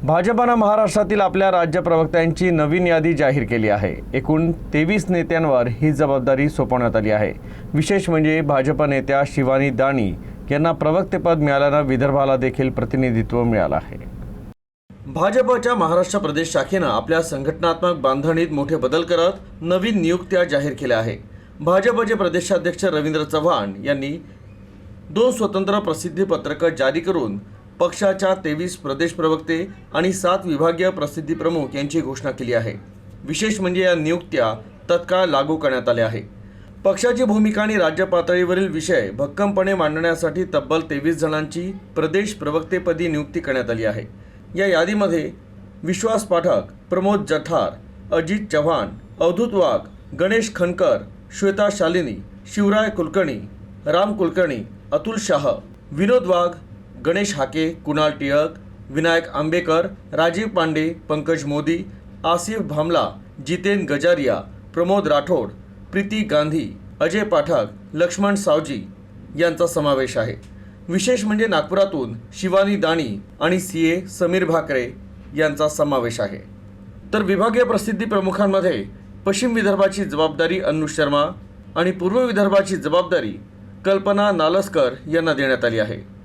भाजपनं महाराष्ट्रातील आपल्या राज्य प्रवक्त्यांची नवीन यादी जाहीर केली आहे। एकूण 23 नेत्यांवर ही जबाबदारी सोपवण्यात आली आहे। विशेष म्हणजे भाजप नेत्या शिवानी दाणी यांना प्रवक्तेपद मिळाल्यानं विदर्भाला देखील प्रतिनिधित्व मिळालं आहे। भाजपच्या महाराष्ट्र प्रदेश शाखेनं आपल्या संघटनात्मक बांधणीत मोठे बदल करत नवीन नियुक्त्या जाहीर केल्या आहे। भाजपचे प्रदेशाध्यक्ष रवींद्र चव्हाण यांनी 2 स्वतंत्र प्रसिद्धी पत्रकं जारी करून पक्षाच्या 23 प्रदेश प्रवक्ते आणि 7 विभागीय प्रसिद्धी प्रमुख यांची घोषणा केली आहे। विशेष म्हणजे या नियुक्त्या तत्काळ लागू करण्यात आल्या आहे। पक्षाची भूमिका आणि राज्य पातळीवरील विषय भक्कमपणे मांडण्यासाठी तब्बल 23 जणांची प्रदेश प्रवक्तेपदी नियुक्ती करण्यात आली आहे। या यादीमध्ये विश्वास पाठक, प्रमोद जठार, अजित चव्हाण, अवधूत वाघ, गणेश खनकर, श्वेता शालिनी, शिवराय कुलकर्णी, राम कुलकर्णी, अतुल शाह, विनोद वाघ, गणेश हाके, कुणाल टिळक, विनायक आंबेकर, राजीव पांडे, पंकज मोदी, आसिफ भामला, जितेन गजारिया, प्रमोद राठोड, प्रीती गांधी, अजय पाठक, लक्ष्मण सावजी यांचा समावेश आहे। विशेष म्हणजे नागपुरातून शिवानी दाणी आणि सीए समीर भाकरे यांचा समावेश आहे। तर विभागीय प्रसिद्धी प्रमुखांमध्ये पश्चिम विदर्भाची जबाबदारी अन्नू शर्मा आणि पूर्व विदर्भाची जबाबदारी कल्पना नालस्कर यांना देण्यात आली आहे।